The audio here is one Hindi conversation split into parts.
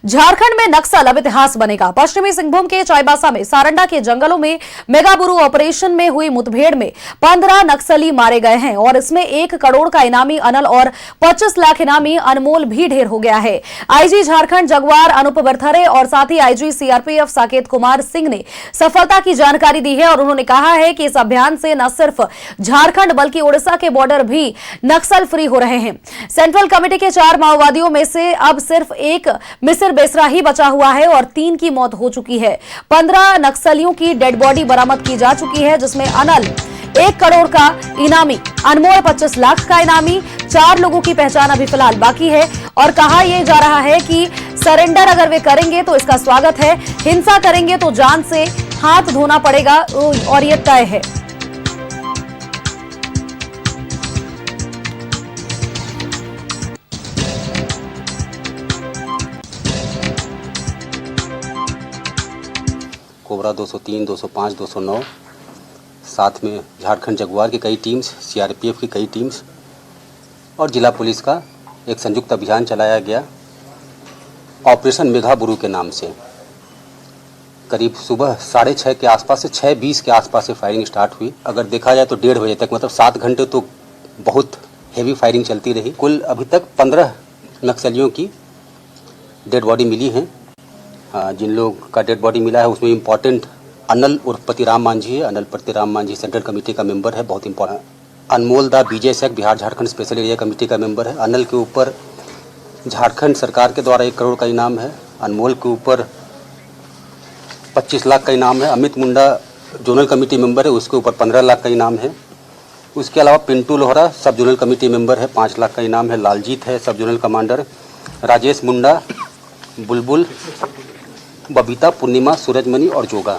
झारखंड में नक्सल अब इतिहास बनेगा। पश्चिमी सिंहभूम के चाईबासा में सारंडा के जंगलों में मेगाबुरु ऑपरेशन में हुई मुठभेड़ में 15 नक्सली मारे गए हैं और इसमें 1 करोड़ का इनामी अनल और 25 लाख इनामी अनमोल भी ढेर हो गया है। आईजी झारखंड जगवार अनूप बरथरे और साथ ही आईजी सीआरपीएफ साकेत कुमार सिंह ने सफलता की जानकारी दी है और उन्होंने कहा है कि इस अभियान से न सिर्फ झारखंड बल्कि ओडिशा के बॉर्डर भी नक्सल फ्री हो रहे हैं। सेंट्रल कमेटी के 4 माओवादियों में से अब सिर्फ 1 मिसिर बेसरा ही बचा हुआ है और 3 की मौत हो चुकी है। 15 नक्सलियों की डेड बॉडी बरामद की जा चुकी है, जिसमें अनल 1 करोड़ का इनामी, अनमोल 25 लाख का इनामी, 4 लोगों की पहचान अभी फिलहाल बाकी है और कहा यह जा रहा है कि सरेंडर अगर वे करेंगे तो इसका स्वागत है, हिंसा करेंगे तो जान से हाथ धोना पड़ेगा और यह तय है। कोबरा 203, 205, 209 साथ में झारखंड जगुआर की कई टीम्स, सीआरपीएफ की कई टीम्स और जिला पुलिस का एक संयुक्त अभियान चलाया गया ऑपरेशन मेघाबुरु के नाम से। करीब सुबह 6:30 के आसपास से 6:20 के आसपास से फायरिंग स्टार्ट हुई। अगर देखा जाए तो 1:30 बजे तक, मतलब 7 घंटे तो बहुत हेवी फायरिंग चलती रही। कुल अभी तक 15 नक्सलियों की डेड बॉडी मिली हैं। जिन लोग का डेड बॉडी मिला है उसमें इम्पोर्टेंट अनल उर्फ पतिराम मांझी है। अनल पतिराम मांझी सेंट्रल कमेटी का मेंबर है, बहुत important. Anmol da BJ SAC Bihar Jharkhand special area committee का मेंबर है। अनल के ऊपर झारखंड सरकार के द्वारा 1 करोड़ का इनाम है। अनमोल के ऊपर 25 लाख का इनाम है। अमित मुंडा जोनल कमेटी मेंबर है, उसके ऊपर 15 लाख का इनाम है। उसके अलावा पिंटू लोहरा सब जोनल कमेटी मेंबर है, 5 लाख का इनाम है। लालजीत है सब जोनल कमांडर। राजेश मुंडा, बुलबुल, बबीता, पूर्णिमा, सूरजमणि और जोगा,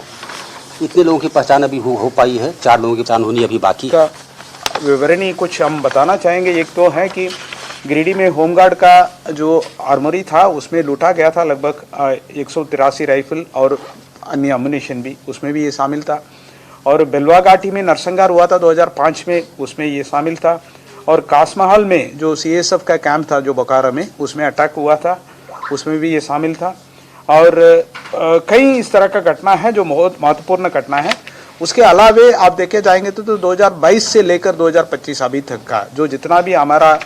इतने लोगों की पहचान अभी हो पाई है। 4 लोगों की पहचान होनी अभी बाकी का विवरणी कुछ हम बताना चाहेंगे। एक तो है कि गिरिडीह में होमगार्ड का जो आर्मरी था उसमें लूटा गया था लगभग 183 राइफल और अन्य अम्युनिशन भी, उसमें भी ये शामिल था। और बेलवा घाटी में नरसंहार हुआ था 2005 में, उसमें ये शामिल था। और कासमहल में जो सीएसएफ का कैंप था जो बोकारो में, उसमें अटैक हुआ था, उसमें भी ये शामिल था। और कई इस तरह का घटना है जो बहुत महत्वपूर्ण घटना है। उसके अलावे आप देखे जाएंगे तो 2022 से लेकर 2025 अभी तक का जो जितना भी हमारा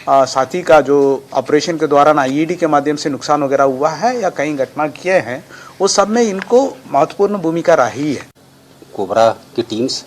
साथी का जो ऑपरेशन के दौरान आईईडी के माध्यम से नुकसान वगैरह हुआ है या कई घटना किए हैं, वो सब में इनको महत्वपूर्ण भूमिका रही है। कोबरा की टीम्स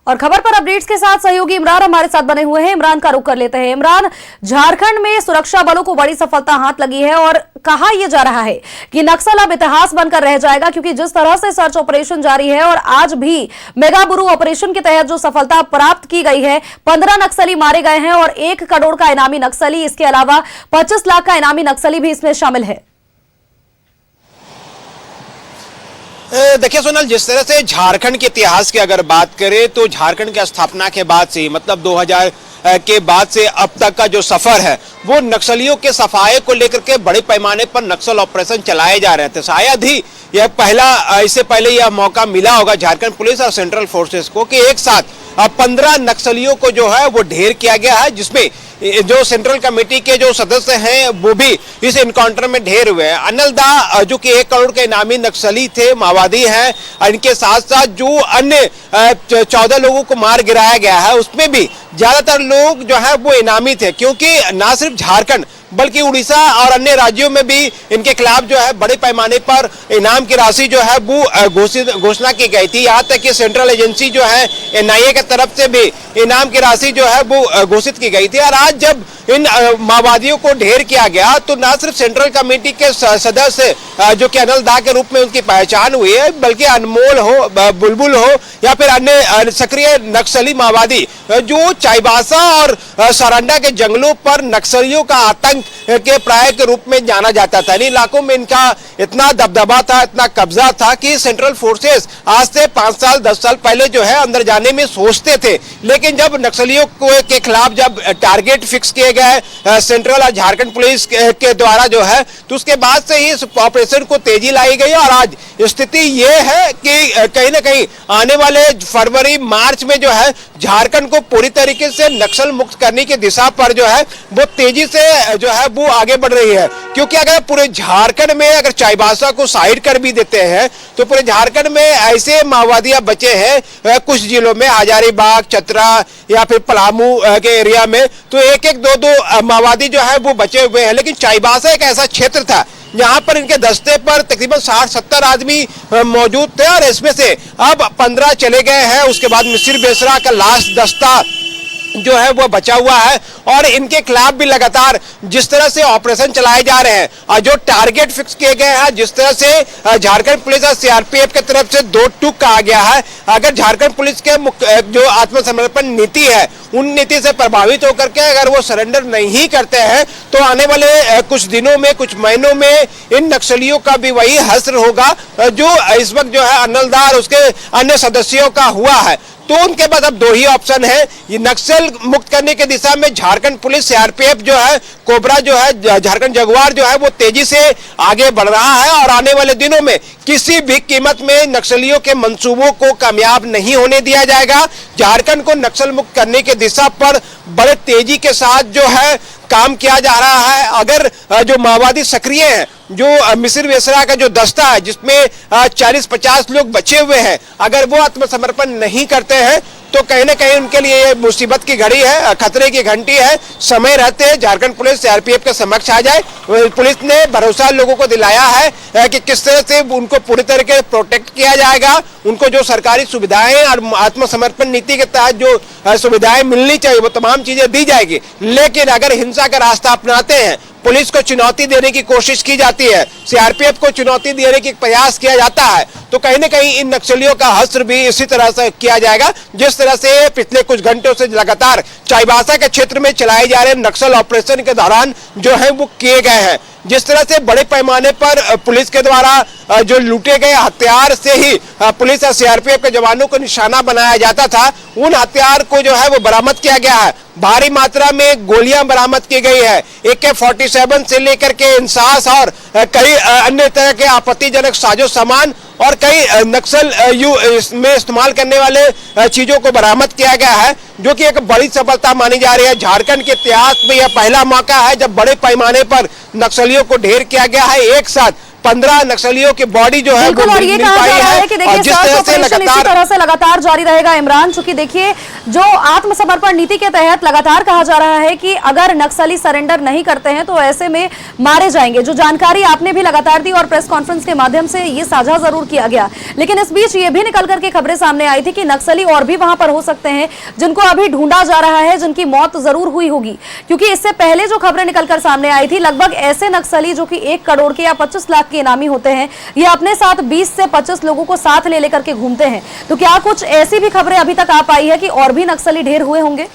और खबर पर अपडेट्स के साथ सहयोगी इमरान हमारे साथ बने हुए हैं। इमरान का रुख कर लेते हैं। इमरान, झारखंड में सुरक्षा बलों को बड़ी सफलता हाथ लगी है और कहा यह जा रहा है कि नक्सल अब इतिहास बनकर रह जाएगा, क्योंकि जिस तरह से सर्च ऑपरेशन जारी है और आज भी मेगाबुरु ऑपरेशन के तहत जो सफलता प्राप्त की गई है, 15 नक्सली मारे गए हैं और 1 करोड़ का इनामी नक्सली, इसके अलावा 25 लाख का इनामी नक्सली भी इसमें शामिल है। देखिए सोनल, जिस तरह से झारखंड के इतिहास की अगर बात करें तो झारखंड की स्थापना के बाद से, मतलब 2000 के बाद से अब तक का जो सफर है वो नक्सलियों के सफाये को लेकर के बड़े पैमाने पर नक्सल ऑपरेशन चलाए जा रहे थे। शायद ही यह इससे पहले यह मौका मिला होगा झारखंड पुलिस और सेंट्रल फोर्सेस को कि एक साथ 15 नक्सलियों को जो है वो ढेर किया गया है, जिसमें जो सेंट्रल कमेटी के जो सदस्य हैं वो भी इस इनकाउंटर में ढेर हुए हैं। अनल दा जो कि 1 करोड़ के इनामी नक्सली थे, माओवादी हैं, इनके साथ साथ जो अन्य 14 लोगों को मार गिराया गया है उसमें भी ज्यादातर लोग जो है वो इनामी थे, क्योंकि ना सिर्फ झारखंड बल्कि उड़ीसा और अन्य राज्यों में भी इनके खिलाफ जो है बड़े पैमाने पर इनाम की राशि जो है वो घोषणा की गई थी। यहाँ तक कि सेंट्रल एजेंसी जो है एनआईए की तरफ से भी इनाम की राशि जो है वो घोषित की गई थी। और आज जब इन माओवादियों को ढेर किया गया तो न सिर्फ सेंट्रल कमेटी के सदस्य जो कि अनल दा के रूप में उनकी पहचान हुई है, बल्कि अनमोल हो, बुलबुल हो या फिर अन्य सक्रिय नक्सली माओवादी जो चाईबासा और सारंडा के जंगलों पर नक्सलियों का आतंक के प्राय के रूप में जाना जाता था। इन इलाकों में इनका इतना दबदबा था, इतना कब्जा था कि सेंट्रल फोर्सेस आज से 5 साल 10 साल पहले जो है अंदर जाने में सोचते थे, लेकिन जब नक्सलियों के खिलाफ जब टारगेट फिक्स किए गए सेंट्रल और झारखंड पुलिस के द्वारा जो है, तो उसके बाद से ही इस ऑपरेशन को तेजी लाई गई। और आज स्थिति ये है कि कहीं ना कहीं आने वाले फरवरी मार्च में जो है झारखंड को पूरी तरीके से नक्सल मुक्त करने की दिशा पर जो है वो तेजी से जो है वो आगे बढ़ रही है। क्योंकि अगर पूरे झारखंड में अगर चाईबासा को साइड कर भी देते हैं तो पूरे झारखंड में ऐसे माओवादियां बचे हैं कुछ जिलों में, हजारीबाग, चतरा या फिर पलामू के एरिया में, तो एक एक दो दो माओवादी जो है वो बचे हुए हैं। लेकिन चाईबासा एक ऐसा क्षेत्र था जहां पर इनके दस्ते पर तकरीबन 60-70 आदमी मौजूद थे और इसमें से अब 15 चले गए हैं। उसके बाद मिसिर बेसरा का लास्ट दस्ता जो है वो बचा हुआ है और इनके खिलाफ भी लगातार जिस तरह से ऑपरेशन चलाए जा रहे हैं और जो टारगेट फिक्स किए गए हैं, जिस तरह से झारखंड पुलिस और सीआरपीएफ की तरफ से 2 टूक कहा गया है, अगर झारखंड पुलिस के जो आत्मसमर्पण नीति है उन नीति से प्रभावित होकर के अगर वो सरेंडर नहीं करते हैं तो आने वाले कुछ दिनों में, कुछ महीनों में इन नक्सलियों का भी वही हश्र होगा जो इस वक्त जो है अनलदार उसके अन्य सदस्यों का हुआ है। तो उनके पास अब 2 ही ऑप्शन है, ये नक्सल मुक्त करने की दिशा में झारखंड पुलिस, सीआरपीएफ जो है, कोबरा जो है, झारखंड जगुआर जो है वो तेजी से आगे बढ़ रहा है और आने वाले दिनों में किसी भी कीमत में नक्सलियों के मंसूबों को कामयाब नहीं होने दिया जाएगा। झारखंड को नक्सल मुक्त करने की दिशा पर बड़े तेजी के साथ जो है काम किया जा रहा है। अगर जो माओवादी सक्रिय हैं, जो मिसिर बेसरा का जो दस्ता है जिसमें 40-50 लोग बचे हुए हैं, अगर वो आत्मसमर्पण नहीं करते हैं तो कहीं ना कहीं उनके लिए ये मुसीबत की घड़ी है, खतरे की घंटी है। समय रहते झारखंड पुलिस सीआरपीएफ के समक्ष आ जाए। पुलिस ने भरोसा लोगों को दिलाया है कि किस तरह से उनको पूरी तरीके से प्रोटेक्ट किया जाएगा, उनको जो सरकारी सुविधाएं और आत्मसमर्पण नीति के तहत जो सुविधाएं मिलनी चाहिए वो तमाम चीजें दी जाएगी। लेकिन अगर हिंसा का रास्ता अपनाते हैं, पुलिस को चुनौती देने की कोशिश की जाती है, सीआरपीएफ को चुनौती देने की प्रयास किया जाता है, तो कहीं ना कहीं इन नक्सलियों का हश्र भी इसी तरह से किया जाएगा जिस तरह से पिछले कुछ घंटों से लगातार चाईबासा के क्षेत्र में चलाए जा रहे नक्सल ऑपरेशन के दौरान जो है वो किए गए हैं। जिस तरह से बड़े पैमाने पर पुलिस के द्वारा जो लूटे गए हथियार से ही पुलिस और सीआरपीएफ के जवानों को निशाना बनाया जाता था, उन हथियार को जो है वो बरामद किया गया है। भारी मात्रा में गोलियां बरामद की गई है, AK-47 से लेकर के इंसास और कई अन्य तरह के आपत्तिजनक साजो सामान और कई नक्सल में इस्तेमाल करने वाले चीजों को बरामद किया गया है, जो कि एक बड़ी सफलता मानी जा रही है। झारखंड के इतिहास में यह पहला मौका है जब बड़े पैमाने पर नक्सलियों को ढेर किया गया है। एक साथ 15 नक्सलियों की बॉडी जो है बिल्कुल, और ये कहा जा रहा है कि देखिए सर्च ऑपरेशन इसी तरह से लगातार जारी रहेगा इमरान। चूंकि देखिए जो आत्मसमर्पण नीति के तहत लगातार कहा जा रहा है कि अगर नक्सली सरेंडर नहीं करते हैं तो ऐसे में मारे जाएंगे। जो जानकारी आपने भी लगातार दी और प्रेस कॉन्फ्रेंस के माध्यम से ये साझा जरूर किया गया, लेकिन इस बीच ये भी निकल करके खबरें सामने आई थी कि नक्सली और भी वहां पर हो सकते हैं जिनको अभी ढूंढा जा रहा है, जिनकी मौत जरूर हुई होगी। क्योंकि इससे पहले जो खबरें निकलकर सामने आई थी, लगभग ऐसे नक्सली जो कि 1 करोड़ के या 25 लाख के इनामी होते हैं, ये अपने साथ 20 से 25 लोगों को साथ ले लेकर के घूमते हैं। तो क्या कुछ ऐसी भी खबरें अभी तक आ पाई है कि और भी नक्सली ढेर हुए होंगे?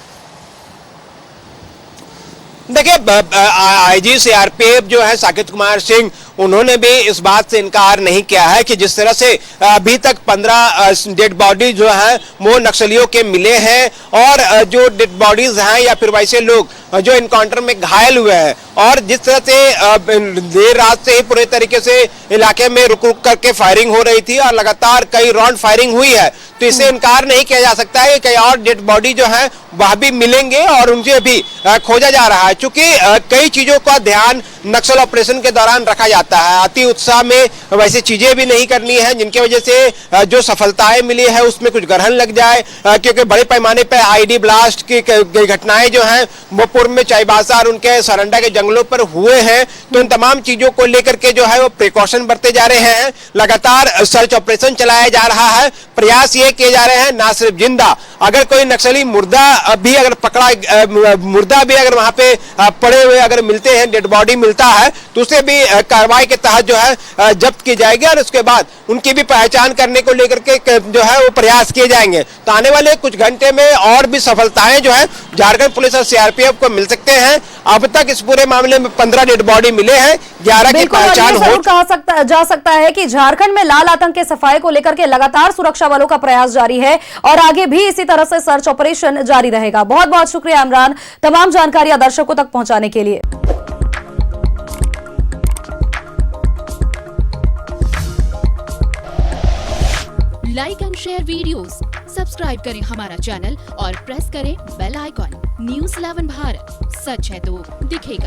देखिए आईजी सीआरपीएफ जो है साकेत कुमार सिंह, उन्होंने भी इस बात से इनकार नहीं किया है कि जिस तरह से अभी तक 15 डेड बॉडी जो है वो नक्सलियों के मिले हैं और जो डेड बॉडीज हैं या फिर वैसे लोग जो इनकाउंटर में घायल हुए हैं, और जिस तरह से देर रात से ही पूरे तरीके से इलाके में रुक रुक करके फायरिंग हो रही थी और लगातार कई राउंड फायरिंग हुई है, तो इसे इनकार नहीं किया जा सकता है। कई और डेड बॉडी जो है वह भी मिलेंगे और उनसे भी खोजा जा रहा है। चूंकि कई चीजों का ध्यान नक्सल ऑपरेशन के दौरान रखा जाता है, अति उत्साह में वैसी चीजें भी नहीं करनी है जिनकी वजह से जो सफलताएं मिली है उसमें कुछ ग्रहण लग जाए, क्योंकि बड़े पैमाने पर आईडी ब्लास्ट की घटनाएं जो हैं वो पूर्व में चाईबासा और उनके सरंडा के जंगलों पर हुए हैं। तो इन तमाम चीजों को लेकर के जो है वो प्रिकॉशन बरते जा रहे हैं, लगातार सर्च ऑपरेशन चलाया जा रहा है, प्रयास ये किए जा रहे हैं ना सिर्फ जिंदा अगर कोई नक्सली मुर्दा भी अगर मुर्दा भी अगर वहां पे पड़े हुए अगर मिलते हैं, डेड बॉडी मिलता है, तो उसे भी कार्रवाई के तहत जो है जब्त की जाएगी और उसके बाद उनकी भी पहचान करने को लेकर के जो है वो प्रयास किए जाएंगे। तो आने वाले कुछ घंटे में और भी सफलताएं जो है झारखंड पुलिस और सीआरपीएफ को मिल सकते हैं। अब तक इस पूरे मामले में 15 डेड बॉडी मिले हैं, 11 की पहचान हो जा सकता है कि झारखंड में लाल आतंक के सफाई को लेकर के लगातार सुरक्षा बलों का प्रयास जारी है और आगे भी इसी तरह से सर्च ऑपरेशन जारी रहेगा। बहुत बहुत शुक्रिया इमरान, तमाम जानकारियां दर्शकों तक पहुंचाने के लिए। Like and share videos, subscribe करें हमारा चैनल और प्रेस करें बेल आइकॉन। News 11 भारत, सच है तो दिखेगा।